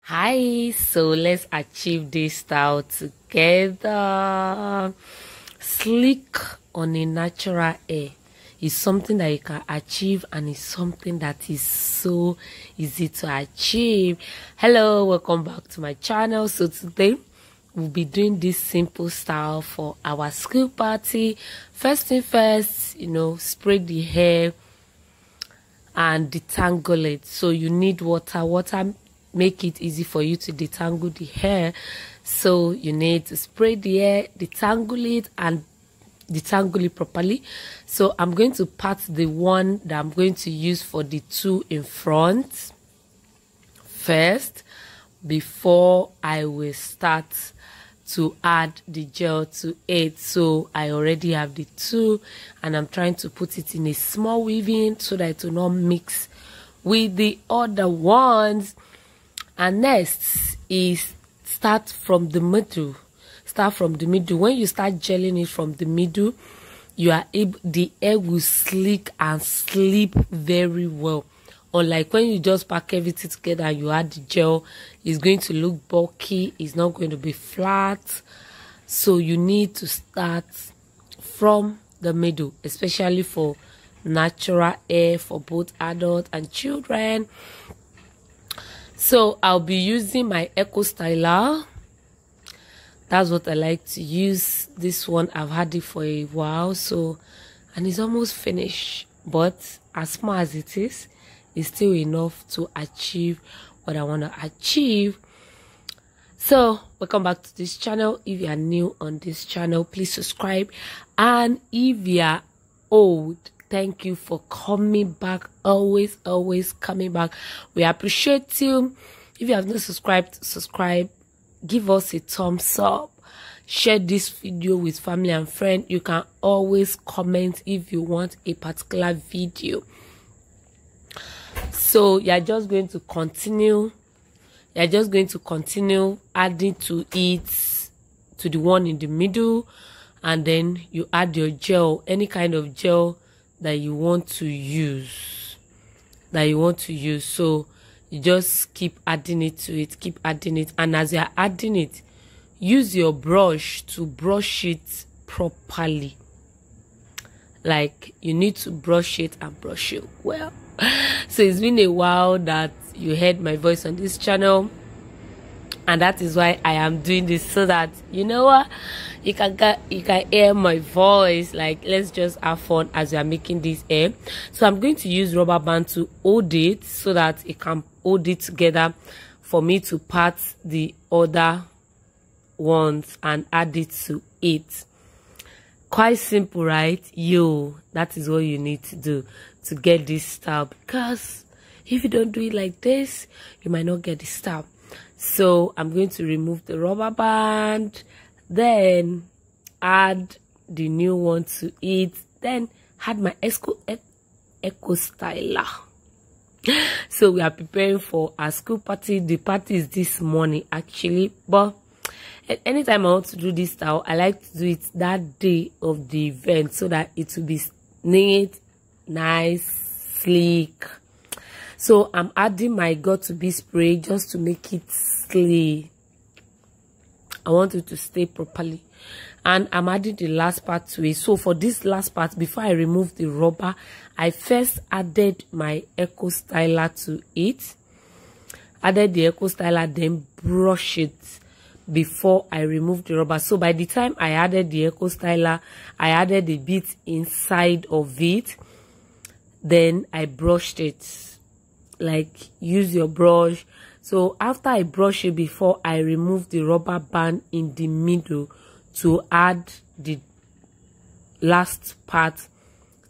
Hi, so let's achieve this style together. Sleek on a natural hair is something that you can achieve, and it's something that is so easy to achieve. Hello, welcome back to my channel. So today we'll be doing this simple style for our school party. First thing first, spray the hair and detangle it. So you need water make it easy for you to detangle the hair. So you need to spray the hair, detangle it, and detangle it properly. So I'm going to part the one that I'm going to use for the two in front first before I will start to add the gel to it. So I already have the two, and I'm trying to put it in a small weaving so that it will not mix with the other ones. And next is start from the middle. When you start gelling it from the middle, the hair will slick and sleep very well. Unlike when you just pack everything together and you add the gel, it's going to look bulky, it's not going to be flat. So you need to start from the middle, especially for natural hair for both adults and children. So I'll be using my Eco Styler. That's what I like to use. This one, I've had it for a while, and it's almost finished. But as small as it is, it's still enough to achieve what I want to achieve. So welcome back to this channel. If you are new on this channel, please subscribe. And if you are old, thank you for coming back. Always coming back. We appreciate you. If you have not subscribed, subscribe. Give us a thumbs up. Share this video with family and friends. You can always comment if you want a particular video. So you're just going to continue. Adding to it, to the one in the middle, and then you add your gel, any kind of gel that you want to use. So you just keep adding it to it, and as you're adding it, use your brush to brush it properly. Like, you need to brush it and brush it well. So it's been a while that you heard my voice on this channel, and that is why I am doing this, so that you can hear my voice. Like, let's just have fun as we are making this hair. So I'm going to use rubber band to hold it so that it can hold it together for me to part the other ones and add it to it. Quite simple, right? That is what you need to do to get this style, because if you don't do it like this, you might not get the style. So I'm going to remove the rubber band, then add the new one to it, then add my Eco Styler. So we are preparing for our school party. The party is this morning actually, but anytime I want to do this style, I like to do it that day of the event so that it will be neat, nice, sleek. So I'm adding my got-to-be spray just to make it slay. I want it to stay properly. And I'm adding the last part to it. So for this last part, before I remove the rubber, I first added my Eco Styler to it. Added the Eco Styler, then brush it before I remove the rubber. So by the time I added the Eco Styler, I added a bit inside of it. Then I brushed it. Like, use your brush. So after I brush it, before I remove the rubber band in the middle to add the last part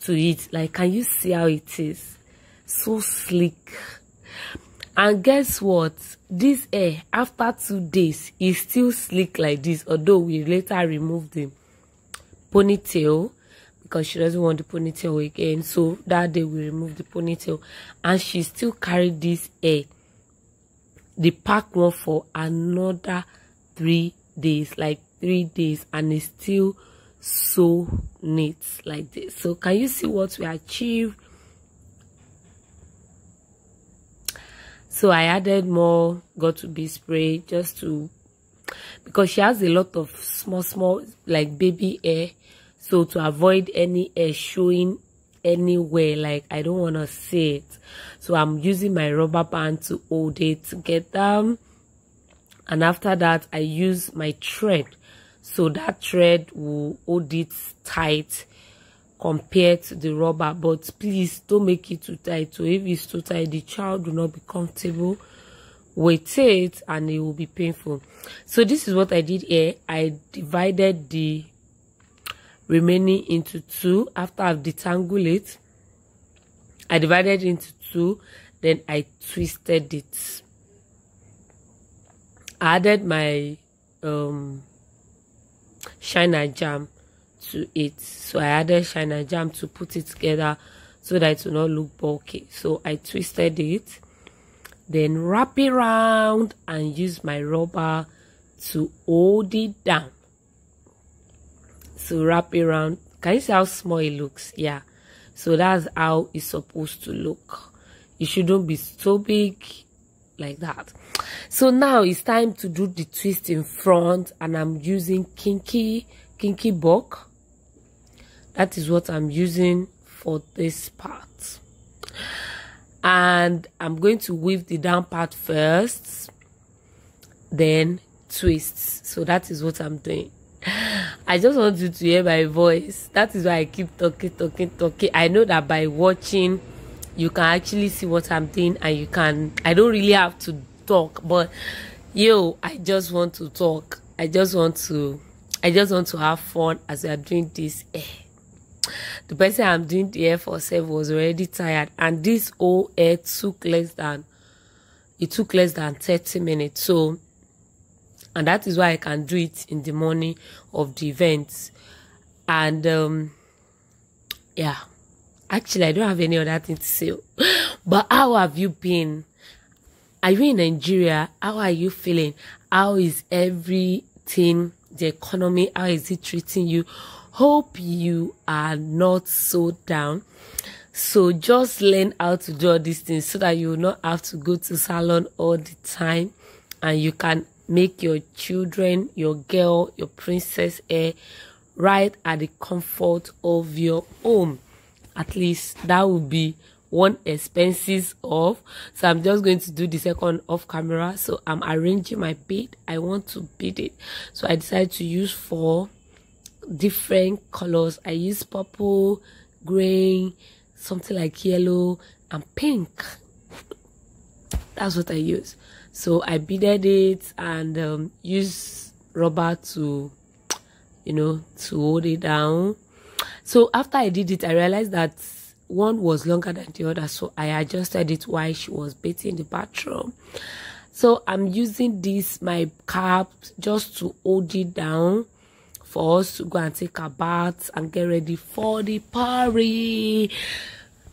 to it. Like, can you see how it is? So sleek. And guess what? This hair, after 2 days, is still sleek like this, although we later removed the ponytail because she doesn't want the ponytail again. So that day we removed the ponytail, and she still carried this hair, the pack one, for another 3 days, like 3 days, and it's still so neat like this. So can you see what we achieved? So I added more got to be spray just to, because she has a lot of small like baby hair, so to avoid any hair showing anywhere, like I don't want to see it, so I'm using my rubber band to hold it together. And after that I use my thread, so that thread will hold it tight compared to the rubber. But please don't make it too tight, so if it's too tight the child will not be comfortable with it and it will be painful. So this is what I did here. I divided the remaining into two. After I've detangled it, I divided it into two, then I twisted it. I added my shiner jam to it, so I added shiner jam to put it together so that it will not look bulky. So I twisted it, then wrap it around and use my rubber to hold it down. So wrap it around. Can you see how small it looks? Yeah, so that's how it's supposed to look. It shouldn't be so big like that. So now it's time to do the twist in front, and I'm using kinky bulk. That is what I'm using for this part. And I'm going to weave the down part first, then twist. So that is what I'm doing. I just want you to hear my voice. That is why I keep talking. I know that by watching you can actually see what I'm doing, and I don't really have to talk, but I just want to talk. I just want to have fun as we are doing this. The person I'm doing the hair for self was already tired, and this whole hair took less than 30 minutes. So, and that is why I can do it in the morning of the event. And yeah, actually I don't have any other thing to say. But how have you been? Are you in Nigeria? How are you feeling? How is everything, the economy, how is it treating you? Hope you are not so down. So just learn how to do all these things so that you will not have to go to salon all the time, and you can make your children, your girl, your princess hair right at the comfort of your home. At least that will be one expenses off. So I'm just going to do the second off camera. So I'm arranging my bead. I want to bead it, so I decided to use 4 different colors. I use purple, green, something like yellow, and pink. That's what I use. So I beaded it and use rubber to to hold it down. So after I did it, I realized that one was longer than the other, so I adjusted it while she was bathing in the bathroom. So I'm using my cap just to hold it down for us to go and take a bath and get ready for the party.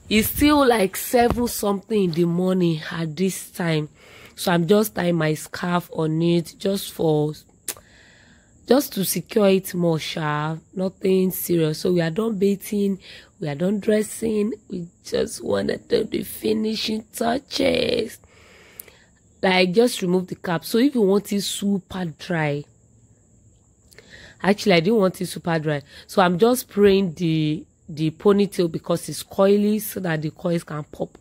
It's still like 7 something in the morning at this time, so I'm just tying my scarf on it just to secure it more sharp. Nothing serious. So we are done bathing, we are done dressing, we just want to do the finishing touches, like just remove the cap. So if you want it super dry, actually I didn't want it super dry, so I'm just spraying the ponytail because it's coily, so that the coils can pop.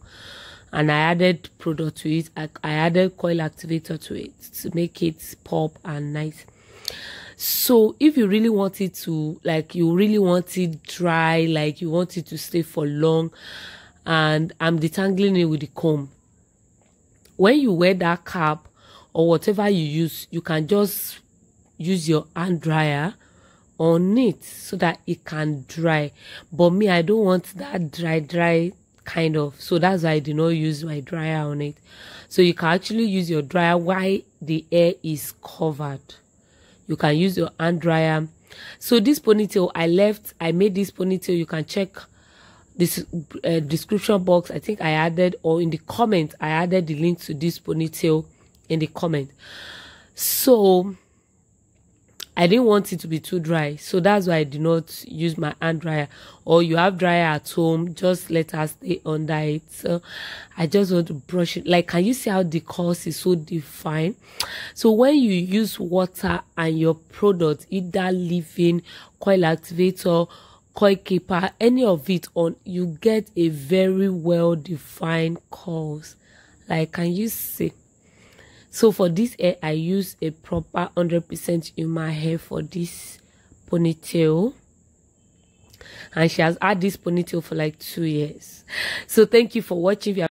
And I added product to it. I added coil activator to it to make it pop and nice. So if you really want it to, like, you really want it dry, like you want it to stay for long, and I'm detangling it with the comb. When you wear that cap or whatever you use, you can just use your hand dryer on it so that it can dry. But me, I don't want that dry kind of, so that's why I did not use my dryer on it. So you can actually use your dryer while the hair is covered. You can use your hand dryer. So this ponytail I made this ponytail. You can check this description box. I think I added, or in the comment I added the link to this ponytail in the comment. So I didn't want it to be too dry, so that's why I did not use my hand dryer. Or you have dryer at home, just let her stay under it. So I just want to brush it. Like, can you see how the curls is so defined? So when you use water and your product, either leave-in, coil activator, coil keeper, any of it on, you get a very well defined curls. Like, can you see? So for this hair, I use a proper 100% human hair for this ponytail. And she has had this ponytail for like 2 years. So thank you for watching.